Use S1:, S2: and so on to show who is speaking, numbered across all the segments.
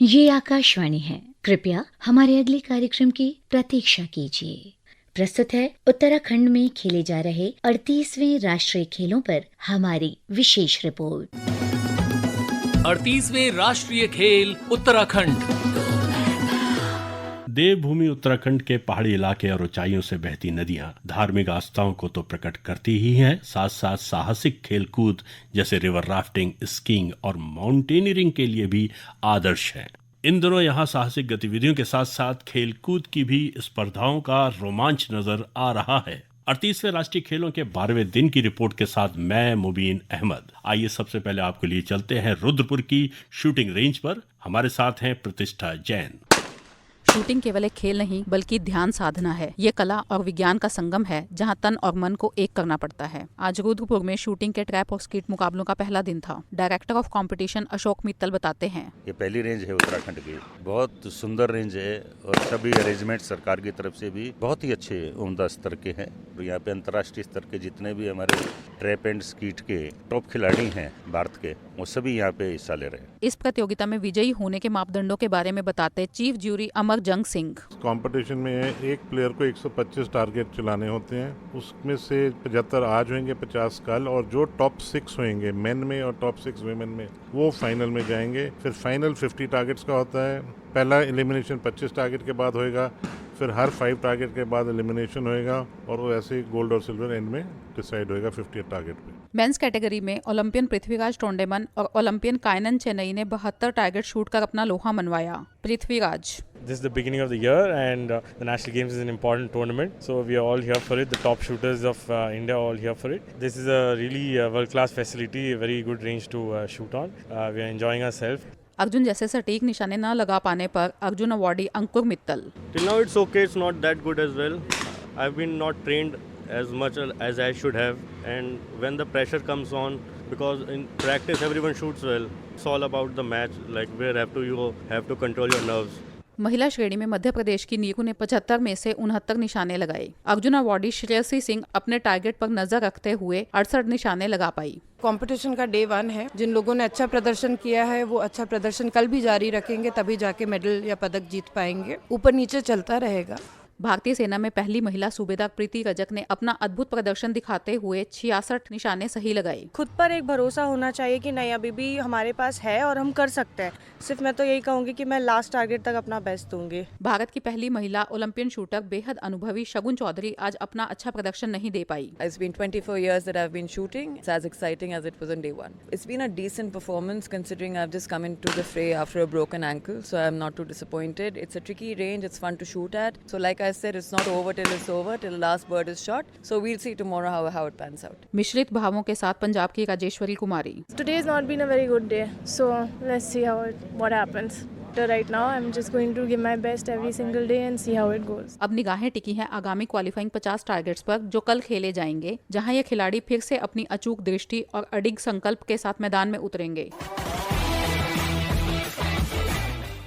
S1: ये आकाशवाणी है। कृपया हमारे अगले कार्यक्रम की प्रतीक्षा कीजिए। प्रस्तुत है उत्तराखंड में खेले जा रहे 38वें राष्ट्रीय खेलों पर हमारी विशेष रिपोर्ट।
S2: 38वें राष्ट्रीय खेल उत्तराखंड।
S3: देवभूमि उत्तराखंड के पहाड़ी इलाके और ऊंचाइयों से बहती नदियां धार्मिक आस्थाओं को तो प्रकट करती ही हैं, साथ साथ साहसिक खेलकूद जैसे रिवर राफ्टिंग, स्कीइंग और माउंटेनियरिंग के लिए भी आदर्श हैं। इन दिनों यहाँ साहसिक गतिविधियों के साथ साथ खेलकूद की भी स्पर्धाओं का रोमांच नजर आ रहा है। 38वें राष्ट्रीय खेलों के 12वें दिन की रिपोर्ट के साथ मैं मुबीन अहमद। आइए सबसे पहले आपके लिए चलते हैं रुद्रपुर की शूटिंग रेंज पर। हमारे साथ हैं प्रतिष्ठा जैन।
S4: शूटिंग केवल एक खेल नहीं बल्कि ध्यान साधना है। ये कला और विज्ञान का संगम है जहां तन और मन को एक करना पड़ता है। आज रुद्रपुर में शूटिंग के ट्रैप और स्कीट मुकाबलों का पहला दिन था। Director of competition Ashok Mittal बताते हैं,
S5: ये पहली रेंज है उत्तराखंड की, बहुत सुंदर रेंज है और सभी अरेंजमेंट सरकार की तरफ से भी बहुत ही अच्छे उम्दा स्तर के हैं। और यहाँ पे अंतर्राष्ट्रीय स्तर के जितने भी हमारे ट्रैप एंड स्कीट के टॉप खिलाड़ी हैं भारत के, वो सभी यहाँ पे हिस्सा ले रहे हैं।
S4: इस प्रतियोगिता में विजयी होने के मापदंडों के बारे में बताते चीफ ज्यूरी अमर जंग सिंह।
S6: कंपटीशन में एक प्लेयर को 125 टारगेट चलाने होते हैं, उसमें से 75 आज होंगे, 50 कल, और जो टॉप 6 होंगे मेन में और टॉप 6 वुमेन में वो फाइनल में जाएंगे। फिर फाइनल 50 टारगेट्स का होता है। पहला एलिमिनेशन 25 टारगेट के बाद होएगा, फिर हर 5 टारगेट के बाद एलिमिनेशन होएगा और वो ऐसे गोल्ड और सिल्वर एंड में डिसाइड होएगा 50 टारगेट पे।
S4: मेंस कैटेगरी में ओलंपियन पृथ्वीराज टोंडेमन और ओलंपियन कायनन चेन्नई ने 72 टारगेट शूट कर अपना लोहा मनवाया। Prithviraj,
S7: This is the beginning of the year and the National Games is an important tournament. So we are all here for it. The top shooters of India are all here for it. This is a really world-class facility, a very good range to shoot on. We are enjoying ourselves.
S4: Arjun जैसे सटीक निशाने न लगा पाने पर Arjun awardee Ankur Mittal.
S8: Till now it's okay, it's not that good as well. I've been not trained as much as I should have, and when the pressure comes on, because in practice everyone shoots well, it's all about the match, like where you have to control your nerves.
S4: महिला श्रेणी में मध्य प्रदेश की नीरू ने 75 में से 69 निशाने लगाए। Arjun awardee Shreyasi Singh अपने टारगेट पर नजर रखते हुए 68 निशाने लगा पाई।
S9: कंपटीशन का डे 1 है। जिन लोगों ने अच्छा प्रदर्शन किया है वो अच्छा प्रदर्शन कल भी जारी रखेंगे, तभी जाके मेडल या पदक जीत पाएंगे। ऊपर नीचे चलता रहेगा। भारतीय सेना में पहली महिला सूबेदार प्रीति रजक ने अपना अद्भुत प्रदर्शन दिखाते हुए 66 निशाने सही लगाए।
S10: खुद पर एक भरोसा होना चाहिए कि नहीं, अभी भी हमारे पास है और हम कर सकते हैं। सिर्फ मैं तो यही कहूंगी कि मैं लास्ट टारगेट तक अपना बेस्ट दूंगी।
S4: भारत की पहली महिला ओलंपियन शूटर बेहद अनुभवी शगुन चौधरी आज अपना अच्छा प्रदर्शन नहीं दे पाई।
S11: It's been 24 years that I've been shooting. It's as exciting as it was on day 1. It's been a decent performance considering I've just come into the fray after a broken ankle, so I'm not too disappointed. It's a tricky range, it's fun to shoot at. So like I said, it's not over till it's over, till the last bird is shot. So we'll see tomorrow how it pans out.
S4: मिश्रित भावों के साथ पंजाब की राजेश्वरी कुमारी।
S12: Today has not been a very good day, so let's see what happens. So right now I'm just going to give my best every single day and see how it goes.
S4: अब निगाहें टिकी हैं आगामी qualifying 50 targets पर जो कल खेले जाएंगे, जहां ये खिलाड़ी फिर से अपनी अचूक दृष्टि और अडिग संकल्प के साथ मैदान में उतरेंगे।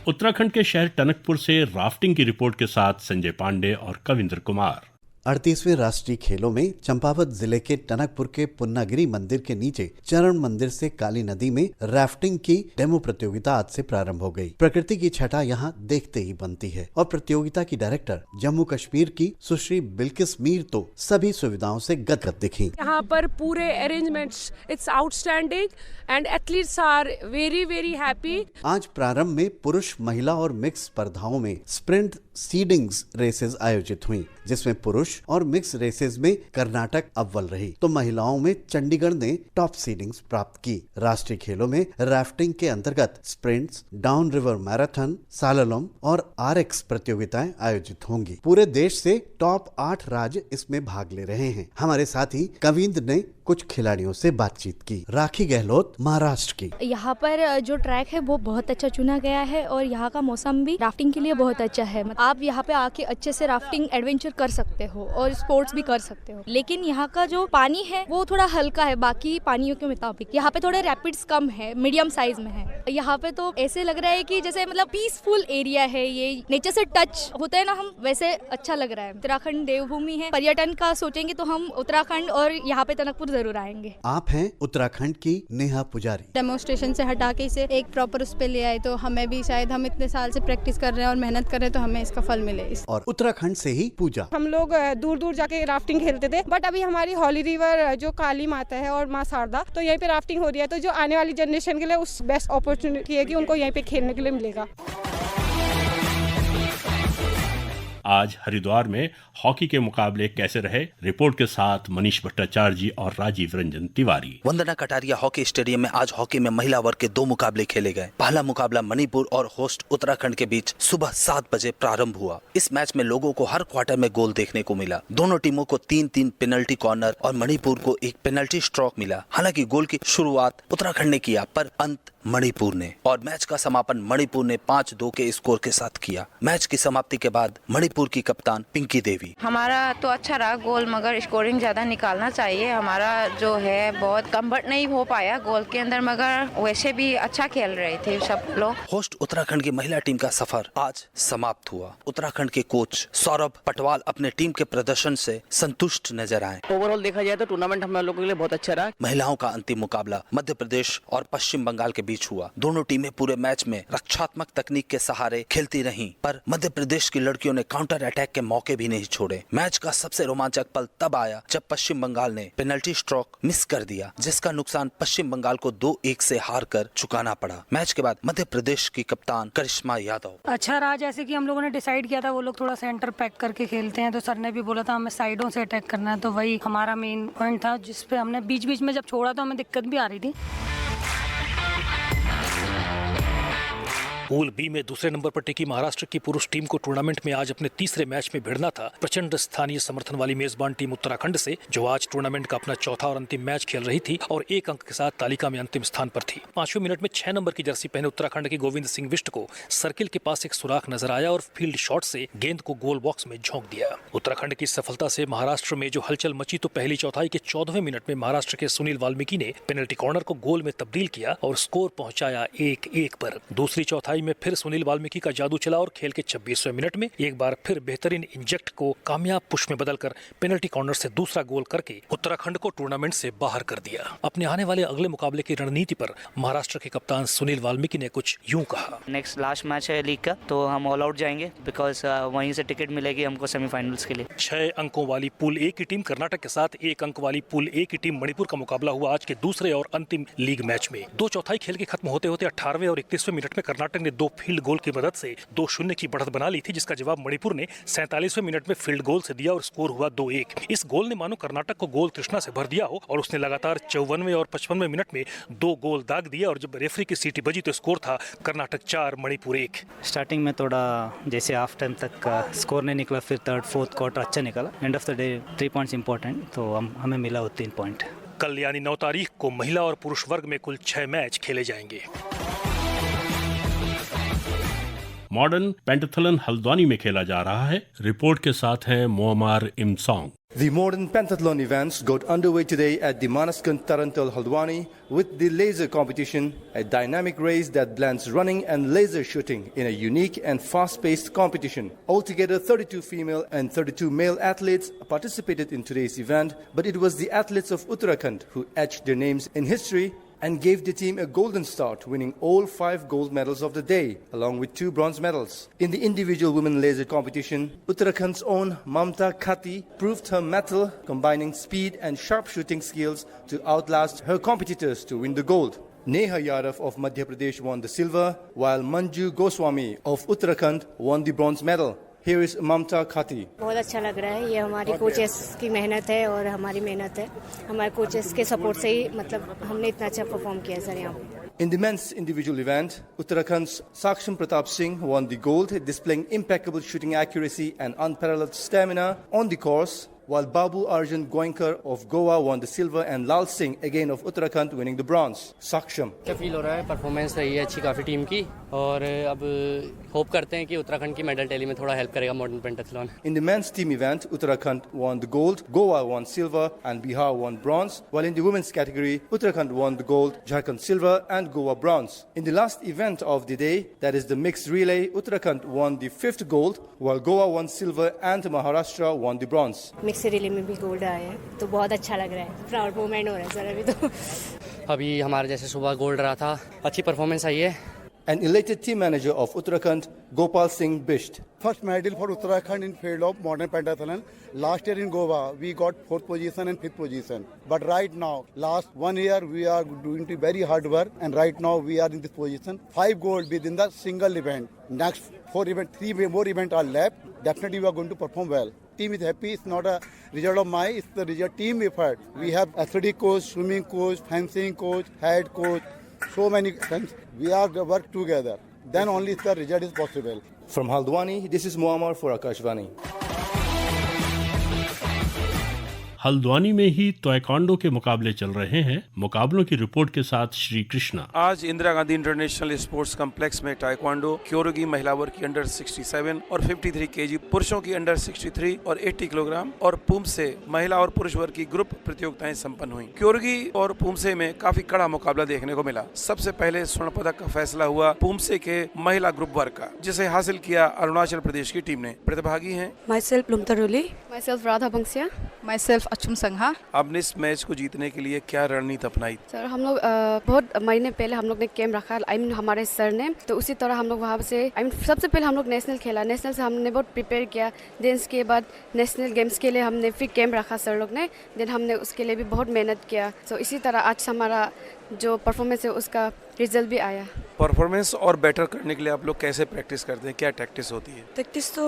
S3: उत्तराखंड के शहर टनकपुर से राफ्टिंग की रिपोर्ट के साथ संजय पांडे और कविंद्र कुमार।
S13: 38वें राष्ट्रीय खेलों में चंपावत जिले के टनकपुर के पुन्नागिरी मंदिर के नीचे चरण मंदिर से काली नदी में राफ्टिंग की डेमो प्रतियोगिता आज से प्रारंभ हो गई। प्रकृति की छटा यहाँ देखते ही बनती है और प्रतियोगिता की डायरेक्टर जम्मू कश्मीर की सुश्री बिल्किस मीर तो सभी सुविधाओं से गदगद दिखी।
S14: यहाँ पर पूरे arrangements it's outstanding and athletes are very very happy.
S13: आज प्रारंभ में पुरुष, महिला और मिक्स स्पर्धाओं में स्प्रिंट सीडिंग्स रेसेस आयोजित हुई, जिसमें पुरुष और मिक्स रेसेस में कर्नाटक अव्वल रही तो महिलाओं में चंडीगढ़ ने टॉप सीडिंग्स प्राप्त की। राष्ट्रीय खेलों में राफ्टिंग के अंतर्गत स्प्रिंट्स, डाउन रिवर मैराथन, साललोम और आरएक्स प्रतियोगिताएं आयोजित होंगी। पूरे देश से टॉप 8 राज्य इसमें भाग ले रहे हैं। हमारे साथी कविंद्र ने कुछ खिलाड़ियों से बातचीत की। राखी गहलोत महाराष्ट्र की।
S15: यहाँ पर जो ट्रैक है वो बहुत अच्छा चुना गया है और यहाँ का मौसम भी राफ्टिंग के लिए बहुत अच्छा है। आप यहाँ पे आके अच्छे से राफ्टिंग एडवेंचर कर सकते हो और स्पोर्ट्स भी कर सकते हो, लेकिन यहाँ का जो पानी है वो थोड़ा हल्का है बाकी पानियों के मुताबिक। यहाँ पे थोड़े रैपिड्स कम है, मीडियम साइज में है। यहाँ पे तो ऐसे लग रहा है कि जैसे मतलब पीसफुल एरिया है, ये नेचर से टच होता है ना हम, वैसे अच्छा लग रहा है। उत्तराखंड देवभूमि है, पर्यटन का सोचेंगे तो हम उत्तराखंड और यहाँ पे टनकपुर जरूर आएंगे।
S13: आप हैं उत्तराखंड की नेहा पुजारी।
S15: डेमोन्स्ट्रेशन से हटा के इसे एक प्रॉपर उस पे ले आए तो हमें भी शायद, हम इतने साल से प्रैक्टिस कर रहे हैं और मेहनत कर रहे हैं तो हमें इसका फल मिले।
S13: और उत्तराखंड से ही पूजा।
S16: हम लोग दूर दूर जाके राफ्टिंग खेलते थे, बट अभी हमारी हॉली रिवर जो काली माता है और माँ शारदा, तो यहीं पे राफ्टिंग हो रही है, तो जो आने वाली जनरेशन के लिए उस बेस्ट अपॉर्चुनिटी है कि उनको यहीं पे खेलने के लिए मिलेगा।
S3: आज हरिद्वार में हॉकी के मुकाबले कैसे रहे, रिपोर्ट के साथ मनीष भट्टाचार्य जी और राजीव रंजन तिवारी।
S17: वंदना कटारिया हॉकी स्टेडियम में आज हॉकी में महिला वर्ग के 2 मुकाबले खेले गए। पहला मुकाबला मणिपुर और होस्ट उत्तराखंड के बीच सुबह 7 बजे प्रारंभ हुआ। इस मैच में लोगों को हर क्वार्टर में गोल देखने को मिला। दोनों टीमों को 3-3 पेनल्टी कॉर्नर और मणिपुर को एक पेनल्टी स्ट्रोक मिला। हालांकि गोल की शुरुआत उत्तराखंड ने किया, पर अंत मणिपुर ने, और मैच का समापन मणिपुर ने 5-2 के स्कोर के साथ किया। मैच की समाप्ति के बाद मणिपुर की कप्तान पिंकी देवी:
S18: हमारा तो अच्छा रहा गोल, मगर स्कोरिंग ज्यादा निकालना चाहिए। हमारा जो है बहुत कन्वर्ट नहीं हो पाया गोल के अंदर, मगर वैसे भी अच्छा खेल रहे थे सब लोग।
S17: होस्ट उत्तराखंड की महिला टीम का सफर आज समाप्त हुआ। उत्तराखंड के कोच सौरभ पटवाल अपने टीम के प्रदर्शन से संतुष्ट नजर आए।
S19: ओवरऑल देखा जाए तो टूर्नामेंट हम लोगों के लिए बहुत अच्छा रहा।
S17: महिलाओं का अंतिम मुकाबला मध्य प्रदेश और पश्चिम बंगाल के बीच हुआ। दोनों टीमें पूरे मैच में रक्षात्मक तकनीक के सहारे खेलती रहीं, पर मध्य प्रदेश की लड़कियों ने काउंटर अटैक के मौके भी नहीं छोड़े। मैच का सबसे रोमांचक पल तब आया जब पश्चिम बंगाल ने पेनल्टी स्ट्रोक मिस कर दिया, जिसका नुकसान पश्चिम बंगाल को 2-1 से हार कर चुकाना पड़ा। मैच के बाद मध्य प्रदेश की कप्तान करिश्मा यादव:
S20: अच्छा रहा, जैसे कि हम लोगों ने डिसाइड किया था, वो लोग थोड़ा सेंटर पैक करके खेलते हैं, तो सर ने भी बोला था हमें साइडों से अटैक करना है, तो वही हमारा मेन पॉइंट था, जिसपे हमने बीच बीच में जब छोड़ा तो हमें दिक्कत भी आ रही थी।
S2: पूल बी में दूसरे नंबर पर टिकी महाराष्ट्र की पुरुष टीम को टूर्नामेंट में आज अपने तीसरे मैच में भिड़ना था प्रचंड स्थानीय समर्थन वाली मेजबान टीम उत्तराखंड से, जो आज टूर्नामेंट का अपना चौथा और अंतिम मैच खेल रही थी और 1 अंक के साथ तालिका में अंतिम स्थान पर थी। 5वें मिनट में 6 नंबर की जर्सी पहने उत्तराखंड के गोविंद सिंह बिष्ट को सर्किल के पास एक सुराख नजर आया और फील्ड शॉट से गेंद को गोल बॉक्स में झोंक दिया। उत्तराखंड की सफलता से महाराष्ट्र में जो हलचल मची तो पहली चौथाई के 14वें मिनट में महाराष्ट्र के सुनील वाल्मीकि ने पेनल्टी कॉर्नर को गोल में तब्दील किया और स्कोर पहुंचाया 1-1 पर। दूसरी चौथाई में फिर सुनील वाल्मीकि का जादू चला और खेल के 26वें मिनट में एक बार फिर बेहतरीन इंजेक्ट को कामयाब पुश में बदलकर पेनल्टी कॉर्नर से दूसरा गोल करके उत्तराखंड को टूर्नामेंट से बाहर कर दिया। अपने आने वाले अगले मुकाबले की रणनीति पर महाराष्ट्र के कप्तान सुनील वाल्मीकि ने कुछ यूं कहा:
S19: नेक्स्ट लास्ट मैच है लीग का, तो हम ऑल आउट जाएंगे, बिकॉज वहीं से टिकट मिलेगी हमको सेमीफाइनल्स के लिए।
S2: 6 अंकों वाली पूल ए की टीम कर्नाटक के साथ 1 अंक वाली पूल ए की टीम मणिपुर का मुकाबला हुआ आज के दूसरे और अंतिम लीग मैच में। 2 चौथाई खेल के खत्म होते होते 18वें और 31वें मिनट में कर्नाटक ने 2 फील्ड गोल की मदद से 2-0 की बढ़त बना ली थी, जिसका जवाब मणिपुर ने 47वें मिनट में फील्ड गोल से दिया और स्कोर हुआ 2-1। इस गोल ने मानो कर्नाटक को गोल तृष्णा से भर दिया हो और उसने लगातार 54वें और 55वें मिनट में 2 गोल दाग दिया और जब रेफरी की सीटी बजी तो स्कोर था कर्नाटक 4 मणिपुर 1।
S19: स्टार्टिंग में थोड़ा जैसे हाफ टाइम तक स्कोर नहीं निकला, फिर 3rd 4th क्वार्टर अच्छा निकला। End of the day 3 points important, तो हमें मिला वो 3 पॉइंट।
S2: कल यानी 9 तारीख को महिला और पुरुष वर्ग में कुल 6 मैच खेले जाएंगे।
S3: मॉडर्न पेंटाथलन हल्द्वानी में खेला जा रहा है। रिपोर्ट के साथ है मोअम्मार इमसोंग।
S21: The modern pentathlon events got underway today at the Manaskant Tarantal Haldwani with the laser competition, a dynamic race that blends running and laser shooting in a unique and fast-paced competition. Altogether, 32 female and 32 male athletes participated in today's event, but it was the athletes of Uttarakhand who etched their names in history and gave the team a golden start, winning all 5 gold medals of the day, along with 2 bronze medals. In the individual women laser competition, Uttarakhand's own Mamta Khati proved her mettle, combining speed and sharpshooting skills to outlast her competitors to win the gold. Neha Yadav of Madhya Pradesh won the silver, while Manju Goswami of Uttarakhand won the bronze medal. Here is Mamta Khati.
S22: बहुत अच्छा लग रहा है, ये हमारी coaches की मेहनत है और हमारी मेहनत है। हमारे कोचेस के सपोर्ट से ही मतलब हमने इतना अच्छा परफॉर्म किया सर यहाँ पे।
S21: In the men's individual event, Uttarakhand's Saksham Pratap Singh won the gold, displaying impeccable shooting accuracy and unparalleled stamina on the course, while Babu Arjun Goinkar of Goa won the silver and Lal Singh again of Uttarakhand winning the bronze. Saksham.
S23: क्या feel हो रहा है, performance रही है अच्छी काफ़ी team की और अब होप करते हैं कि उत्तराखंड की मेडल टैली में थोड़ा हेल्प करेगा modern pentathlon.
S21: In the men's team event, Uttarakhand won the gold, Goa won silver and Bihar won bronze, while in the women's category, Uttarakhand won the gold, Jharkhand silver and Goa bronze. In the last event of the day, that is the mixed relay, Uttarakhand won the 5th gold, while Goa won silver and Maharashtra won the bronze.
S22: Mix relay में भी gold आया है, तो बहुत अच्छा लग रहा है, प्राउड मोमेंट हो रहा है सर अभी तो।
S23: अभी हमारे जैसे सुबह गोल्ड रहा था, अच्छी परफॉर्मेंस आई है।
S21: And elected team manager of Uttarakhand, Gopal Singh Bisht.
S1: First medal for Uttarakhand in field of modern pentathlon. Last year in Goa, we got 4th position and 5th position. But right now, last 1 year, we are doing very hard work, and right now we are in this position. 5 gold within the single event. Next 3 more events are left. Definitely we are going to perform well. Team is happy. It's not a result of mine. It's the result team effort. We have athletic coach, swimming coach, fencing coach, head coach. So many times we are work together. Then only the result is possible.
S21: From Haldwani, this is Muammar for Akashvani.
S3: Haldwani में ही taekwondo के मुकाबले चल रहे हैं। मुकाबलों की report के साथ श्री कृष्णा।
S5: आज Indira Gandhi international sports complex में ताइक्वांडो क्योरगी महिला वर्ग की अंडर 67 और 53 केजी, पुरुषों की अंडर 63 और 80 किलोग्राम और पुमसे महिला और पुरुष वर्ग की ग्रुप प्रतियोगिताएं संपन्न हुई। क्योरगी और पुमसे में काफी कड़ा मुकाबला देखने को मिला। सबसे पहले स्वर्ण पदक का फैसला हुआ पुमसे के महिला ग्रुप वर्ग का, जिसे हासिल किया अरुणाचल प्रदेश की टीम ने। प्रतिभागी हैं
S6: myself Lumtaruli,
S22: myself Radha Bangsia,
S6: myself अचुम संघा।
S5: आपने इस मैच को जीतने के लिए क्या रणनीति अपनाई?
S22: सर हम लोग बहुत महीने पहले हम लोग ने कैंप रखा, हमारे सर ने, तो उसी तरह हम लोग वहाँ से सबसे पहले हम लोग नेशनल खेला, नेशनल से हमने बहुत प्रिपेयर किया। देन इसके बाद नेशनल गेम्स के लिए हमने फिर कैंप रखा सर लोग ने, देन हमने उसके लिए भी बहुत मेहनत किया। तो इसी तरह आज हमारा जो परफॉर्मेंस है उसका रिजल्ट भी आया।
S5: परफॉर्मेंस और बेटर करने के लिए आप लोग कैसे प्रैक्टिस करते हैं, क्या टैक्टिस होती है?
S6: प्रैक्टिस तो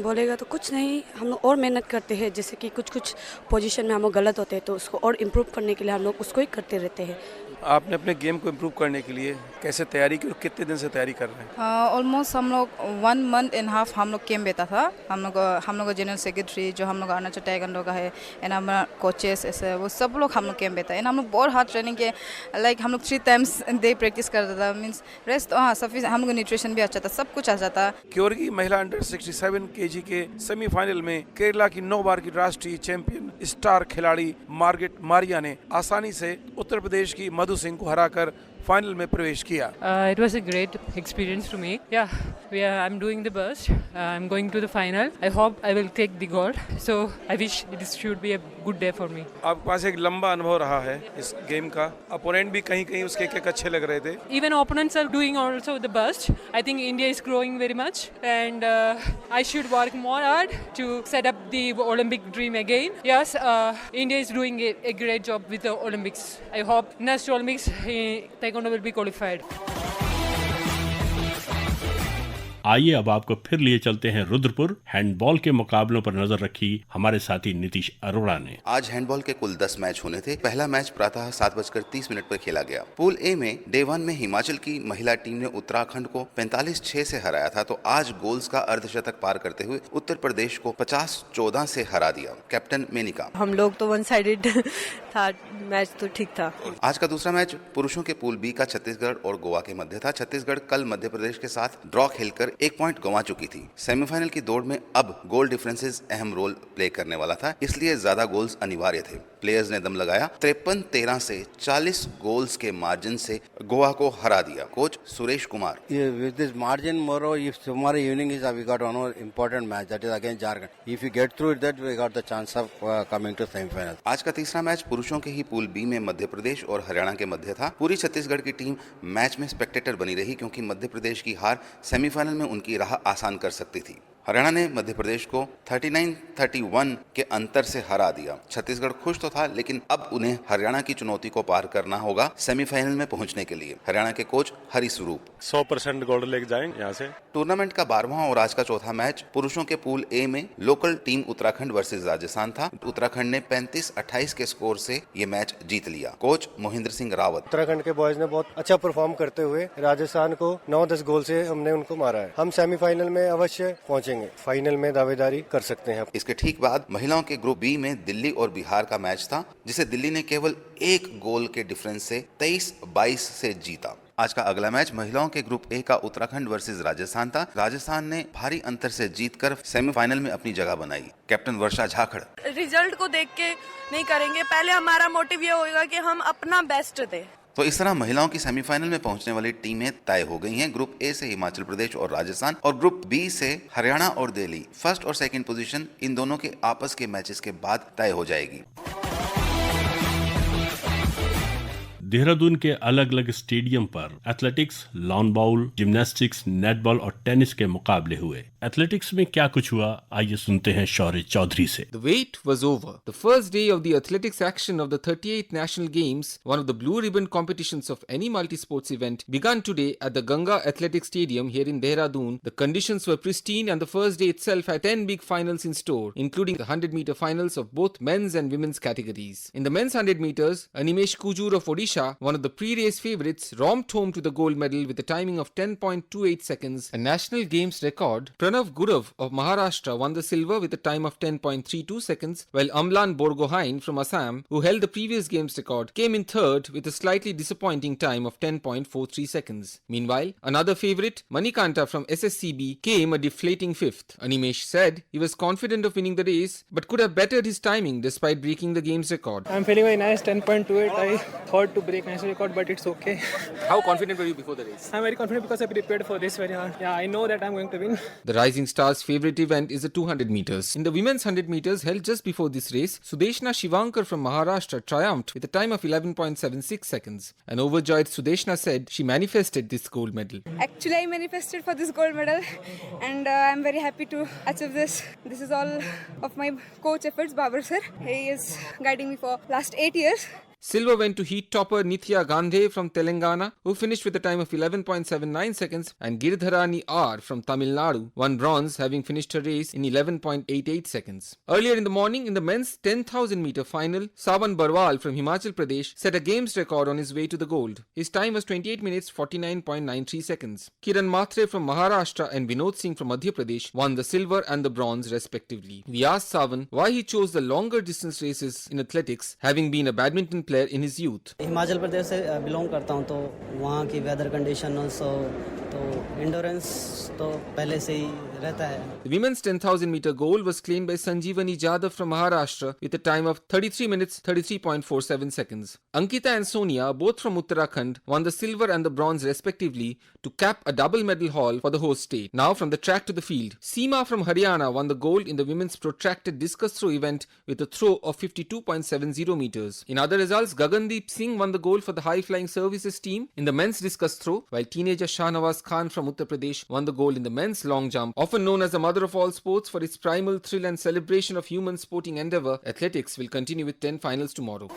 S6: बोलेगा तो कुछ नहीं, हम लोग और मेहनत करते हैं। जैसे कि कुछ पोजीशन में हम लोग गलत होते हैं तो उसको और इम्प्रूव करने के लिए हम लोग उसको ही करते रहते हैं।
S5: आपने अपने गेम को इम्प्रूव करने के लिए कैसे तैयारी की और कितने दिन से तैयारी कर रहे हैं?
S6: ऑलमोस्ट हम लोग 1 month and half हम लोग कैंप बैठा था। हम लोग का जनरल सेक्रेटरी जो हम लोग अरुणाचल ताइक्वांडो का है एंड हमारा कोचेस ऐसे वो सब लोग हम लोग कैंप बैठा है। हम लोग बहुत हार्ड ट्रेनिंग किए, लाइक हम लोग 3 times डे प्रैक्टिस करता था। मीन्स रेस्ट सफिशिएंट, हम लोग न्यूट्रिशन भी अच्छा था, सब कुछ अच्छा था।
S5: क्योरगी महिला अंडर 67 केजी के सेमीफाइनल में केरला की 9 बार की राष्ट्रीय चैंपियन स्टार खिलाड़ी मार्गेट मारिया ने आसानी से उत्तर प्रदेश की मधु सिंह को हराकर फाइनल में प्रवेश किया।
S24: It was a great experience to me. Yeah, I'm doing the best. I'm going to the final. I hope I will take the gold. So I wish it should be a good day for me.
S5: आपके पास एक लंबा अनुभव रहा है इस game का। Opponent भी कहीं उसके किक अच्छे लग रहे थे।
S24: Even opponents are doing also the best. I think India is growing very much, and I should work more hard to set up the Olympic dream again. Yes, India is doing a great job with the Olympics. I hope next Olympics Taekwondo will be qualified.
S3: आइए अब आपको फिर लिए चलते हैं Rudrapur. Handball के मुकाबलों पर नजर रखी हमारे साथी नीतीश अरोड़ा ने।
S25: आज हैंडबॉल के कुल 10 मैच होने थे। पहला मैच प्रातः 7:30 पर खेला गया। पूल ए में डे 1 में हिमाचल की महिला टीम ने उत्तराखंड को 45-6 से हराया था, तो आज गोल्स का अर्धशतक पार करते हुए उत्तर प्रदेश को 50-14 से हरा दिया। कैप्टन मेनिका:
S6: हम लोग तो 1 साइडेड था, मैच तो ठीक था।
S25: आज का दूसरा मैच पुरुषों के पूल बी का छत्तीसगढ़ और गोवा के मध्य था। छत्तीसगढ़ कल मध्य प्रदेश के साथ ड्रॉ खेलकर 1 पॉइंट गंवा चुकी थी। सेमीफाइनल की दौड़ में अब गोल डिफरेंसेस अहम रोल प्ले करने वाला था, इसलिए ज्यादा गोल्स अनिवार्य थे। प्लेयर्स ने दम लगाया, 53-13 से 40 गोल्स के मार्जिन से गोवा को हरा दिया। Coach Suresh Kumar:
S26: With this margin, Moro, if tomorrow evening is we got one important match, that is against Jharkhand. If you get through it, that we got the chance of coming to semi-final.
S25: आज का तीसरा match पुरुषों के ही pool B में मध्य प्रदेश और हरियाणा के मध्य था। पूरी छत्तीसगढ़ की टीम मैच में स्पेक्टेटर बनी रही, क्योंकि मध्य प्रदेश की हार सेमीफाइनल में उनकी राह आसान कर सकती थी। हरियाणा ने मध्य प्रदेश को 39-31 के अंतर से हरा दिया। छत्तीसगढ़ खुश तो था, लेकिन अब उन्हें हरियाणा की चुनौती को पार करना होगा सेमीफाइनल में पहुंचने के लिए। हरियाणा के कोच हरी स्वरूप:
S7: 100% गोल्ड लेके जाएंगे यहाँ से।
S25: टूर्नामेंट का 12वां और आज का चौथा मैच पुरुषों के पूल ए में local team Uttarakhand versus Rajasthan था। उत्तराखंड ने 35-28 के स्कोर से ये मैच जीत लिया। कोच मोहिंद्र सिंह रावत:
S27: उत्तराखंड के बॉयज ने बहुत अच्छा परफॉर्म करते हुए राजस्थान को 9-10 गोल से हमने उनको मारा है। हम सेमीफाइनल में अवश्य पहुंचेंगे, फाइनल में दावेदारी कर सकते हैं।
S25: इसके ठीक बाद महिलाओं के ग्रुप बी में दिल्ली और बिहार का मैच था, जिसे दिल्ली ने केवल 1 गोल के डिफरेंस से 23-22 से जीता। आज का अगला मैच महिलाओं के ग्रुप ए का उत्तराखंड वर्सेस राजस्थान था। राजस्थान ने भारी अंतर से जीतकर सेमीफाइनल में अपनी जगह बनाई। कैप्टन वर्षा झाखड़:
S10: रिजल्ट को देख के नहीं करेंगे, पहले हमारा मोटिव ये होगा कि हम अपना बेस्ट दें।
S25: तो इस तरह महिलाओं की सेमीफाइनल में पहुंचने वाली टीमें तय हो गई हैं। ग्रुप ए से हिमाचल प्रदेश और राजस्थान और ग्रुप बी से हरियाणा और दिल्ली। फर्स्ट और सेकंड पोजीशन इन दोनों के आपस के मैचेस के बाद तय हो जाएगी।
S3: देहरादून के अलग अलग स्टेडियम पर athletics, lawn bowl, gymnastics, netball और टेनिस के मुकाबले हुए। एथलेटिक्स में क्या कुछ हुआ, आइए सुनते हैं शौर्य चौधरी से।
S4: The wait was over. The first day of the athletics action of the 38th National Games, one of the blue ribbon competitions of any multi-sports event, began today at the Ganga Athletic Stadium here in Dehradun. The conditions were pristine and the first day itself had 10 big finals in store, including the 100-meter finals of both men's and women's categories. In the men's 100 meters, Animesh Kujur of Odisha, one of the pre-race favourites, romped home to the gold medal with a timing of 10.28 seconds, a national games record. Pranav Gurav of Maharashtra won the silver with a time of 10.32 seconds, while Amlan Borgohain from Assam, who held the previous games record, came in third with a slightly disappointing time of 10.43 seconds. Meanwhile, another favourite, Manikanta from SSCB, came a deflating fifth. Animesh said he was confident of winning the race, but could have bettered his timing despite breaking the game's record.
S8: I'm feeling very nice, 10.28. I thought to break national record, but it's okay.
S4: How confident were you before the race?
S8: I'm very confident because I prepared for this very hard. Yeah, I know that I'm going to win.
S4: The Rising Stars' favourite event is the 200 meters. In the women's 100 meters held just before this race, Sudeshna Shivankar from Maharashtra triumphed with a time of 11.76 seconds. An overjoyed Sudeshna said she manifested this gold medal.
S9: Actually, I manifested for this gold medal and I'm very happy to achieve this. This is all of my coach efforts, Babar sir. He is guiding me for last 8 years.
S4: Silver went to heat topper Nithya Gandhe from Telangana, who finished with a time of 11.79 seconds, and Girdharani R from Tamil Nadu won bronze, having finished her race in 11.88 seconds. Earlier in the morning, in the men's 10,000 meter final, Sawan Barwal from Himachal Pradesh set a games record on his way to the gold. His time was 28 minutes 49.93 seconds. Kiran Matre from Maharashtra and Vinod Singh from Madhya Pradesh won the silver and the bronze respectively. We asked Sawan why he chose the longer distance races in athletics, having been a badminton player in his youth.
S11: Himachal Pradesh से belong करता हूं, तो वहां की weather condition also तो endurance तो पहले से ही रहता है.
S4: The women's 10,000 meter gold was claimed by Sanjeevani Jadhav from Maharashtra with a time of 33 minutes 33.47 seconds. Ankita and Sonia, both from Uttarakhand, won the silver and the bronze respectively to cap a double medal haul for the host state. Now from the track to the field, Seema from Haryana won the gold in the women's protracted discus throw event with a throw of 52.70 meters. In other results, Gagandeep Singh won the gold for the high flying services team in the men's discus throw, while teenager Shahnawaz Khan from Uttar Pradesh won the gold in the men's long jump. Often known as the mother of all sports for its primal thrill and celebration of human sporting endeavour, athletics will continue with 10 finals tomorrow.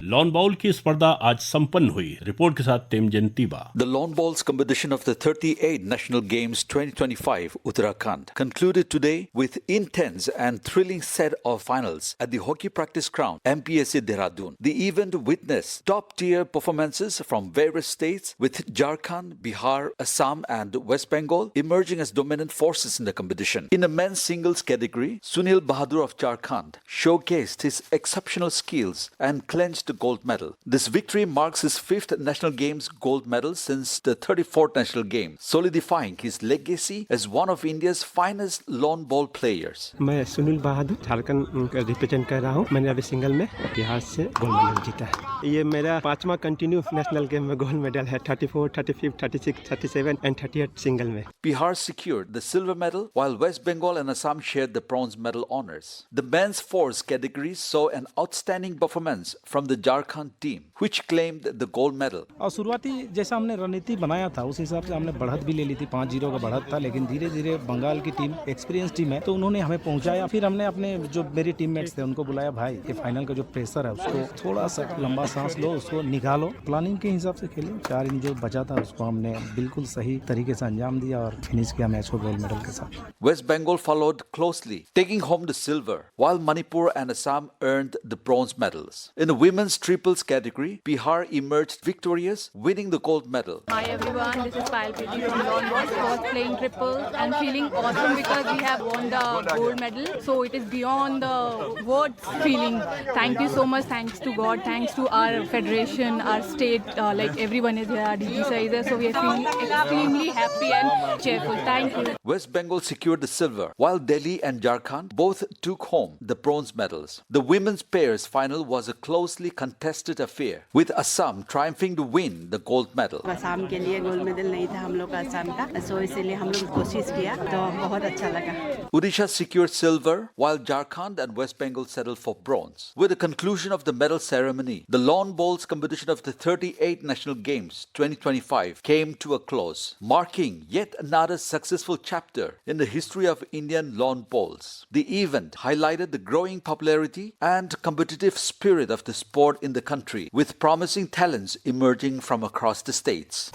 S3: Lawn bowl की स्पर्धा आज संपन्न हुई। Report के साथ तेमजन तीबा।
S12: The lawn bowls competition of the 38 National Games 2025 Uttarakhand concluded today with intense and thrilling set of finals at the hockey practice ground MPSC Dehradun. The event witnessed top-tier performances from various states, with Jharkhand, Bihar, Assam and West Bengal emerging as dominant forces in the competition. In the men's singles category, Sunil Bahadur of Jharkhand showcased his exceptional skills and clinched the gold medal. This victory marks his 5th National Games gold medal since the 34th National Games, solidifying his legacy as one of India's finest lawn ball players.
S14: मैं सुनील बहादुर झारखंड का represent कर रहा हूँ। मैंने अभी single में बिहार से gold medal जीता है। ये मेरा 5वां कंटिन्यू नेशनल गेम में गोल्ड मेडल है। 34, 35, 36, 37 and 38 सिंगल में।
S12: Bihar secured the silver medal, while West Bengal and Assam shared the bronze medal honors. The men's fours category saw an outstanding performance from the Jharkhand team, which claimed the gold medal.
S15: और शुरुआती जैसा हमने रणनीति बनाया था उस हिसाब से हमने बढ़त भी ले ली थी। 5-0 का बढ़त था, लेकिन धीरे धीरे बंगाल की टीम एक्सपीरियंस टीम है, तो उन्होंने हमें पहुंचाया। फिर हमने अपने जो मेरे टीममेट्स थे उनको बुलाया, भाई ये फाइनल का जो प्रेशर है उसको थोड़ा सा लंबा सांस लो, उसको निकालो, प्लानिंग के हिसाब से खेले। 4 इन जो बचा था उसको हमने बिल्कुल सही तरीके से अंजाम दिया और फिनिश किया मैच को गोल्ड मेडल के साथ।
S12: West Bengal followed closely, taking home the silver, while Manipur and Assam earned the bronze medals. In the women's women's triples category, Bihar emerged victorious, winning the gold medal.
S2: Hi everyone, this is Payal Piti from Lawn Ball. I was playing triples and feeling awesome because we have won the gold medal. So it is beyond the words feeling. Thank you so much. Thanks to God. Thanks to our federation, our state. Like everyone is here. DG sir is there. So we are feeling extremely happy and cheerful. Thank you.
S12: West Bengal secured the silver, while Delhi and Jharkhand both took home the bronze medals. The women's pairs final was a closely contested affair, with Assam triumphing to win the gold medal.
S13: Assam के लिए gold medal नहीं था हम लोग का असम का, सो इसीलिए हम लोग कोशिश किया तो बहुत अच्छा लगा.
S12: Odisha secured silver, while Jharkhand and West Bengal settled for bronze. With the conclusion of the medal ceremony, the lawn bowls competition of the 38 National Games 2025 came to a close, marking yet another successful chapter in the history of Indian lawn bowls. The event highlighted the growing popularity and competitive spirit of the sport in the country, with promising talents emerging from across the states.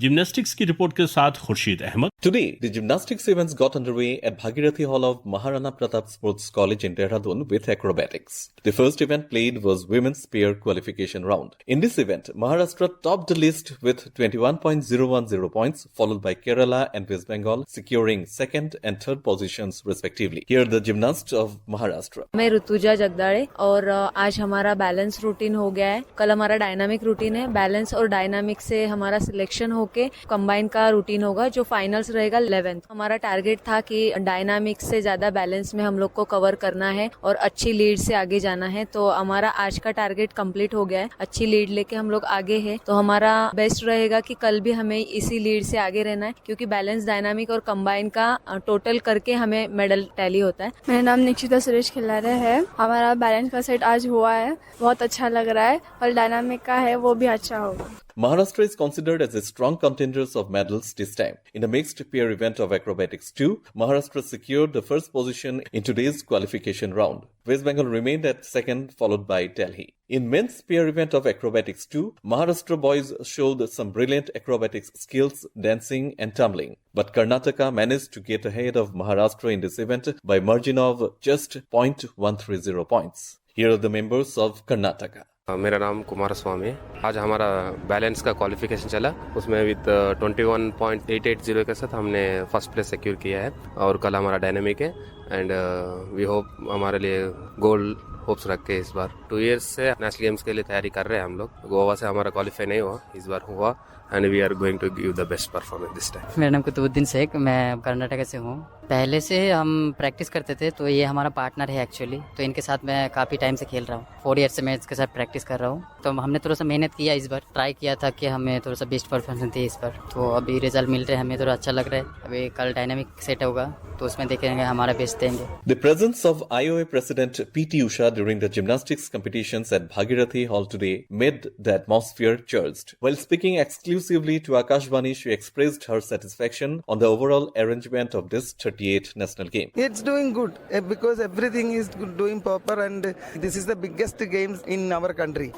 S3: Gymnastics की report के साथ Khurshid Ahmad.
S16: Today, the gymnastics events got underway at Bhagirathi Hall of Maharana Pratap Sports College in Dehradun with acrobatics. The first event played was women's pair qualification round. In this event, Maharashtra topped the list with 21.010 points, followed by Kerala and West Bengal, securing second and third positions respectively. Here are the gymnasts of Maharashtra.
S17: मैं ऋतुजा जगदाड़े और आज हमारा balance routine हो गया है. कल हमारा dynamic routine है. बैलेंस और डायनामिक से हमारा सिलेक्शन होके कंबाइन का रूटीन होगा जो फाइनल्स रहेगा 11th. हमारा टारगेट था कि डायनामिक से ज्यादा बैलेंस में हम लोग को कवर करना है और अच्छी लीड से आगे जाना है. तो हमारा आज का टारगेट कंप्लीट हो गया है. अच्छी लीड लेके हम लोग आगे है. तो हमारा बेस्ट रहेगा कि कल भी हमें इसी लीड से आगे रहना है, क्योंकि बैलेंस, डायनामिक और कंबाइन का टोटल करके हमें मेडल टैली होता है.
S18: मेरा नाम निक्षिता सुरेश खिलारे है. हमारा बैलेंस का सेट आज हुआ है, बहुत अच्छा लग रहा है, और डायनामिक का है वो भी अच्छा होगा.
S16: Maharashtra is considered as a strong contenders of medals this time. In the mixed pair event of acrobatics 2, Maharashtra secured the first position in today's qualification round. West Bengal remained at second, followed by Delhi. In men's pair event of acrobatics 2, Maharashtra boys showed some brilliant acrobatics skills, dancing and tumbling. But Karnataka managed to get ahead of Maharashtra in this event by margin of just 0.130 points. Here are the members of Karnataka.
S19: मेरा नाम कुमार स्वामी है. आज हमारा balance का qualification चला, उसमें with 21.880 के साथ हमने फर्स्ट प्लेस सिक्योर किया है. और कल हमारा डायनेमिक है एंड वी होप हमारे लिए गोल्ड होप्स रख के इस बार 2 years से नेशनल गेम्स के लिए तैयारी कर रहे हैं हम लोग. गोवा से हमारा क्वालिफाई नहीं हुआ, इस बार हुआ and we are going to give the best performance this time.
S20: मेरा नाम कुतुबुद्दीन शेख, मैं कर्नाटक से हूँ. पहले से हम प्रैक्टिस करते थे, तो ये हमारा पार्टनर है एक्चुअली. तो इनके साथ मैं काफ़ी टाइम से खेल रहा हूँ. 4 years से मैं इसके साथ प्रैक्टिस कर रहा हूँ. तो हमने थोड़ा सा मेहनत किया, इस बार ट्राई किया था कि हमें थोड़ा सा बेस्ट परफॉर्मेंस दे इस बार. तो अभी रिजल्ट मिल रहे हैं, हमें थोड़ा अच्छा लग रहा है. अभी कल डायनामिक सेट होगा तो उसमें देखेंगे हमारा बेस्ट देंगे.
S16: The presence of IOA President P.T. Usha during the gymnastics competitions at Bhagirathi Hall today made the atmosphere charged. While speaking exclusively to Akashvani, she expressed her satisfaction on the overall arrangement of this 38th national game.
S28: It's doing good because everything is doing proper, and this is the biggest games in our country.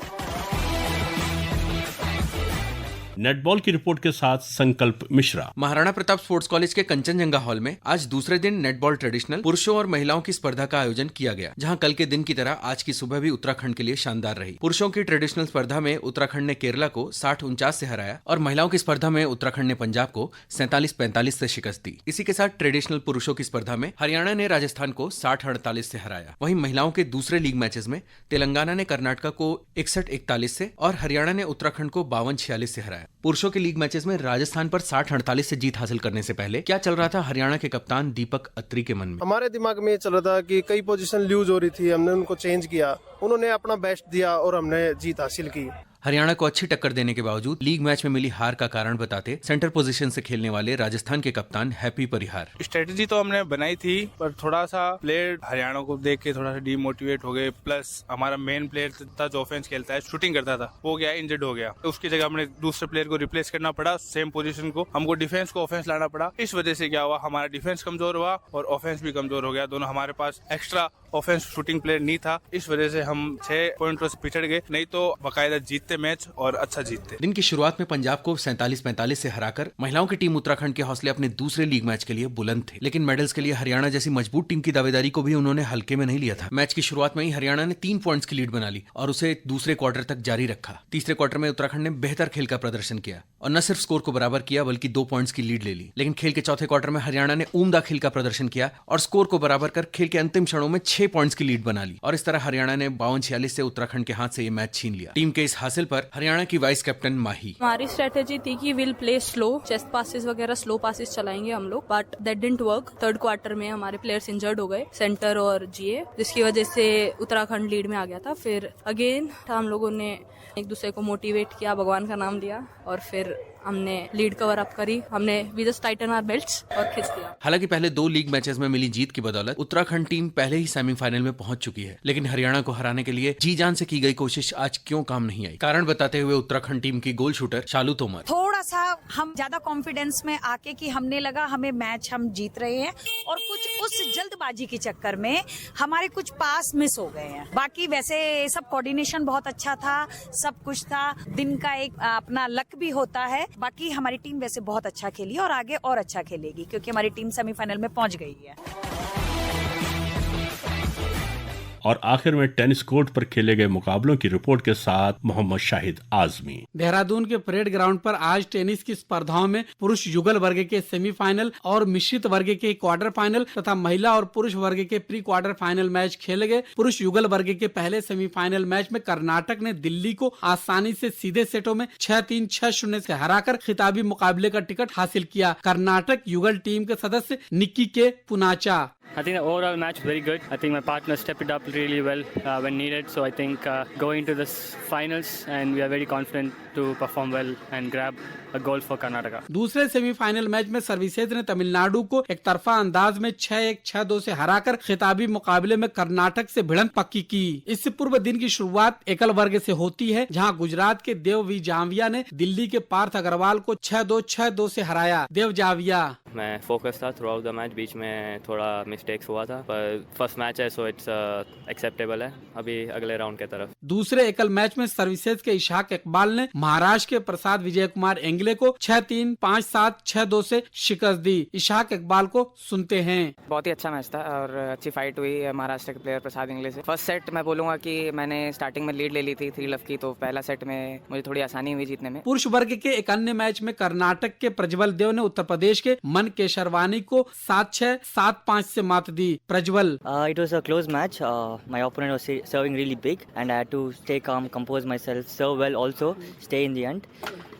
S3: Netball की report के साथ संकल्प Mishra.
S29: Maharana Pratap sports college के Kanchenjunga hall में आज दूसरे दिन netball traditional पुरुषों और महिलाओं की स्पर्धा का आयोजन किया गया, जहां कल के दिन की तरह आज की सुबह भी उत्तराखंड के लिए शानदार रही. पुरुषों की ट्रेडिशनल स्पर्धा में उत्तराखंड ने केरला को 60-49 से हराया और महिलाओं की स्पर्धा में उत्तराखंड ने पंजाब को 47-45 से शिकस्त दी. इसी के साथ ट्रेडिशनल पुरुषों की स्पर्धा में हरियाणा ने राजस्थान को 60-48 से हराया. वहीं महिलाओं के दूसरे लीग मैचेस में तेलंगाना ने कर्नाटक को 61-41 से और हरियाणा ने उत्तराखंड को 52-46 से हराया. पुरुषों के लीग मैचेस में राजस्थान पर 60-48 से जीत हासिल करने से पहले क्या चल रहा था हरियाणा के कप्तान दीपक अत्री के मन में?
S30: हमारे दिमाग में चल रहा था कि कई पोजीशन लूज हो रही थी, हमने उनको चेंज किया, उन्होंने अपना बेस्ट दिया और हमने जीत हासिल की.
S29: हरियाणा को अच्छी टक्कर देने के बावजूद लीग मैच में मिली हार का कारण बताते सेंटर पोजीशन से खेलने वाले राजस्थान के कप्तान हैप्पी परिहार.
S31: स्ट्रेटेजी तो हमने बनाई थी, पर थोड़ा सा प्लेयर हरियाणा को देख के थोड़ा सा डीमोटिवेट हो गए. प्लस हमारा मेन प्लेयर था जो ऑफेंस खेलता है, शूटिंग करता था, वो गया इंजर्ड हो गया. तो उसकी जगह हमने दूसरे प्लेयर को रिप्लेस करना पड़ा. सेम पोजीशन को हमको डिफेंस को ऑफेंस लाना पड़ा. इस वजह से क्या हुआ, हमारा डिफेंस कमजोर हुआ और ऑफेंस भी कमजोर हो गया. दोनों हमारे पास एक्स्ट्रा ऑफेंस शूटिंग प्लेयर नहीं था. इस वजह से हम 6 पॉइंटों से पिछड़ गए, नहीं तो बाकायदा जीतते खेलते मैच और अच्छा जीतते।
S29: दिन की शुरुआत में पंजाब को 47-45 से हराकर महिलाओं की टीम उत्तराखंड के हौसले अपने दूसरे लीग मैच के लिए बुलंद थे, लेकिन मेडल्स के लिए हरियाणा जैसी मजबूत टीम की दावेदारी को भी उन्होंने हल्के में नहीं लिया था। मैच की शुरुआत में ही हरियाणा ने 3 पॉइंट्स की लीड बना ली और उसे दूसरे क्वार्टर तक जारी रखा। तीसरे क्वार्टर में उत्तराखंड ने बेहतर खेल का प्रदर्शन किया और न सिर्फ स्कोर को बराबर किया बल्कि 2 पॉइंट्स की लीड ले ली। लेकिन खेल के चौथे क्वार्टर में हरियाणा ने उम्दा खेल का प्रदर्शन किया और स्कोर को बराबर कर खेल के अंतिम क्षणों में 6 पॉइंट्स की लीड बना ली और इस तरह हरियाणा ने 52-46 से उत्तराखंड के हाथ से ये मैच छीन लिया। टीम के इस हासिल पर हरियाणा की वाइस कैप्टन माही:
S1: हमारी स्ट्रेटेजी थी कि will play slow, chest passes वगैरह स्लो पासिस चलाएंगे हम लोग, but that didn't work. Third quarter में हमारे प्लेयर्स इंजर्ड हो गए, सेंटर और जीए, जिसकी वजह से उत्तराखंड लीड में आ गया था। फिर अगेन हम लोगों ने एक दूसरे को मोटिवेट किया, भगवान का नाम लिया और फिर हमने लीड कवर अप करी। हमने we just tighten our belts और खींच दिया।
S29: हालांकि पहले 2 लीग मैचेस में मिली जीत की बदौलत उत्तराखंड टीम पहले ही सेमीफाइनल में पहुंच चुकी है, लेकिन हरियाणा को हराने के लिए जी जान से की गई कोशिश आज क्यों काम नहीं आई? कारण बताते हुए उत्तराखंड टीम की गोल शूटर शालू तोमर:
S5: थोड़ा सा हम ज्यादा कॉन्फिडेंस में आके कि हमने लगा हमें मैच हम जीत रहे हैं और कुछ उस जल्दबाजी के चक्कर में हमारे कुछ पास मिस हो गए हैं। बाकी वैसे सब कोऑर्डिनेशन बहुत अच्छा था, सब कुछ था, दिन का एक अपना लक भी होता है। बाकी हमारी टीम वैसे बहुत अच्छा खेली और आगे और अच्छा खेलेगी क्योंकि हमारी टीम सेमीफाइनल में पहुंच गई है।
S3: और आखिर में टेनिस कोर्ट पर खेले गए मुकाबलों की रिपोर्ट के साथ मोहम्मद शाहिद आजमी।
S6: देहरादून के परेड ग्राउंड पर आज टेनिस की स्पर्धाओं में पुरुष युगल वर्ग के सेमीफाइनल और मिश्रित वर्ग के क्वार्टर फाइनल तथा महिला और पुरुष वर्ग के प्री क्वार्टर फाइनल मैच खेले गए। पुरुष युगल वर्ग के पहले सेमीफाइनल मैच में कर्नाटक ने दिल्ली को आसानी से सीधे सेटों में 6-3, 6-0 से हराकर खिताबी मुकाबले का टिकट हासिल किया। कर्नाटक युगल टीम के सदस्य निक्की के Poonacha:
S8: I think the overall match was very good. I think my partner stepped it up really well when needed. So I think going to this finals and we are very confident to perform well and grab a gold for Karnataka.
S6: दूसरे semifinal match में services ने तमिलनाडु को एक तरफा अंदाज में 6-1, 6-2 से हराकर खिताबी मुकाबले में कर्नाटक से भिड़ंत पक्की की। इससे पूर्व दिन की शुरुआत एकल वर्ग से होती है, जहां गुजरात के देव वी जाविया ने दिल्ली के पार्थ अग्रवाल को 6-2, 6-2 से हराया। देव जाविया:
S8: मैं फोकस था थ्रू आउट द मैच, बीच में थोड़ा मिस्टेक्स हुआ था पर फर्स्ट मैच है सो इट्स एक्सेप्टेबल है। अभी अगले राउंड के तरफ।
S6: दूसरे एकल मैच में सर्विसेज के इशाक इकबाल ने महाराष्ट्र के प्रसाद विजय कुमार एंगले को 6-3, 5-7, 6-2 से शिकस्त दी। इशाक इकबाल को सुनते हैं:
S7: बहुत ही अच्छा मैच था और अच्छी फाइट हुई है महाराष्ट्र के प्लेयर प्रसाद एंगले से। फर्स्ट सेट मैं बोलूंगा कि मैंने स्टार्टिंग में लीड ले ली थी 3 लव की, तो पहला सेट में मुझे थोड़ी आसानी हुई जीतने में।
S6: पुरुष वर्ग के एक अन्य मैच में कर्नाटक के प्रज्वल देव ने उत्तर प्रदेश के मन केशरवानी को 7-6, 7-5 से मात दी। Prajwal:
S10: It was a close match. My opponent was serving really big and I had to stay calm, compose myself, serve well also, stay in the end.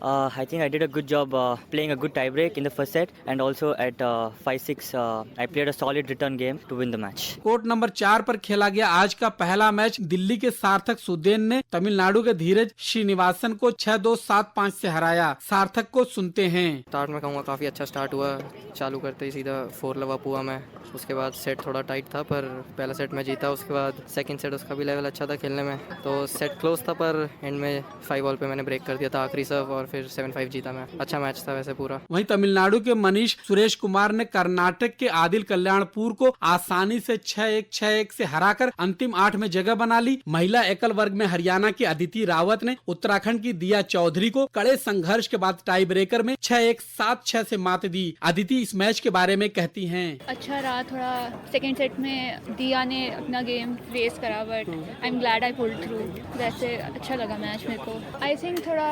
S10: I think I did a good job playing a good tiebreak in the first set and also at 5-6 I played a solid return game to win the match.
S6: Court number 4 पर खेला गया आज का पहला match Delhi के सार्थक सुदेन ने तमिलनाडु के धीरज श्रीनिवासन को 6-2, 7-5 से हराया। सार्थक को सुनते हैं:
S7: स्टार्ट में कहूँगा काफी अच्छा स्टार्ट हुआ, चालू करते ही सीधा 4 लव अप हुआ मैं। उसके बाद सेट थोड़ा टाइट था पर पहला सेट में जीता। उसके बाद सेकंड सेट उसका भी लेवल अच्छा था खेलने में, तो सेट क्लोज था पर एंड में 5 बॉल पे मैंने ब्रेक कर दिया था आखिरी सर्व और फिर 7-5 जीता मैं। अच्छा मैच था वैसे पूरा।
S6: वहीं तमिलनाडु के मनीष सुरेश कुमार ने कर्नाटक के आदिल कल्याणपुर को आसानी से 6-1, 6-1 से हराकर अंतिम 8 में जगह बना ली। महिला एकल वर्ग में हरियाणा की अदिति रावत ने उत्तराखंड की दिया चौधरी को कड़े संघर्ष के बाद टाई ब्रेकर में 6-1, 7-6 से मात दी। अदिति इस मैच के बारे में कहती हैं:
S21: अच्छा रहा, थोड़ा सेकंड सेट में दिया ने अपना गेम फेस करा but I am glad I pulled through. वैसे अच्छा लगा मैच मेरे को। आई थिंक थोड़ा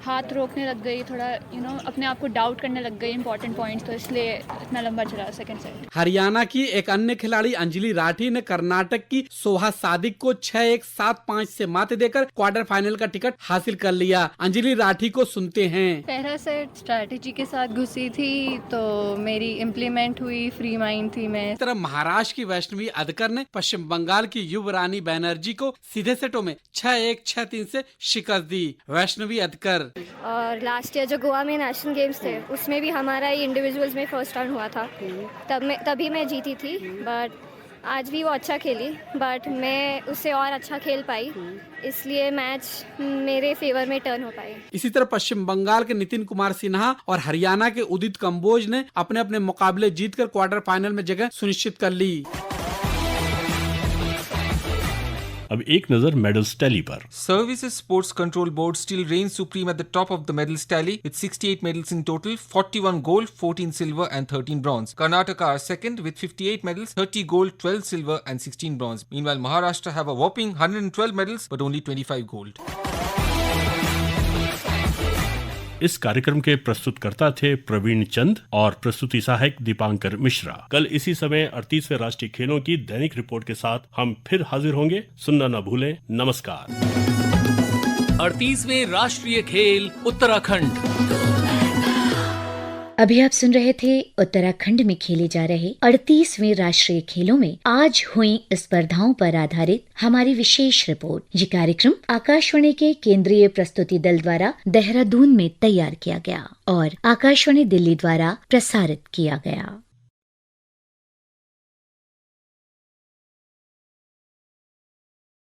S21: हाथ रोकने लग गई, थोड़ा अपने आप को डाउट करने लग गई इंपॉर्टेंट पॉइंट्स, तो इसलिए इतना लंबा चला सेकंड सेट।
S6: हरियाणा की एक अन्य खिलाड़ी अंजलि राठी ने कर्नाटक की सोहा सादिक को 6-1, 7-5 से मात देकर क्वार्टर फाइनल का टिकट हासिल कर लिया। अंजलि राठी को सुनते हैं:
S21: पहला सेट स्ट्रैटेजी के साथ घुसी थी तो मेरी इम्प्लीमेंट हुई, फ्री माइंड थी मैं।
S6: इस तरह महाराष्ट्र की वैष्णवी अदकर ने पश्चिम बंगाल की युवरानी बैनर्जी को सीधे सेटों में 6-1, 6-3 से शिकस्त दी। वैष्णवी अदकर:
S18: और लास्ट ईयर जो गोवा में नेशनल गेम्स थे उसमें भी हमारा इंडिविजुअल्स में फर्स्ट टर्न हुआ था, तभी मैं जीती थी। बट आज भी वो अच्छा खेली बट मैं उससे और अच्छा खेल पाई, इसलिए मैच मेरे फेवर में टर्न हो पाई।
S6: इसी तरह पश्चिम बंगाल के नितिन कुमार सिन्हा और हरियाणा के उदित कंबोज ने अपने अपने मुकाबले जीतकर क्वार्टर फाइनल में जगह सुनिश्चित कर ली।
S3: अब एक नजर मेडल्स टैली पर।
S4: Services Sports Control Board still reigns supreme at the top of the medals tally with 68 medals in total, 41 gold, 14 silver and 13 bronze. Karnataka are second with 58 medals, 30 gold, 12 silver and 16 bronze. Meanwhile, Maharashtra have a whopping 112 medals but only 25 gold.
S3: इस कार्यक्रम के प्रस्तुतकर्ता थे प्रवीण चंद और प्रस्तुति सहायक दीपांकर मिश्रा। कल इसी समय 38वें राष्ट्रीय खेलों की दैनिक रिपोर्ट के साथ हम फिर हाजिर होंगे। सुनना न भूलें। नमस्कार।
S9: 38वें राष्ट्रीय खेल उत्तराखंड।
S11: अभी आप सुन रहे थे उत्तराखंड में खेले जा रहे 38वें राष्ट्रीय खेलों में आज हुई स्पर्धाओं पर आधारित हमारी विशेष रिपोर्ट। ये कार्यक्रम आकाशवाणी के केंद्रीय प्रस्तुति दल द्वारा देहरादून में तैयार किया गया और आकाशवाणी दिल्ली द्वारा प्रसारित किया गया।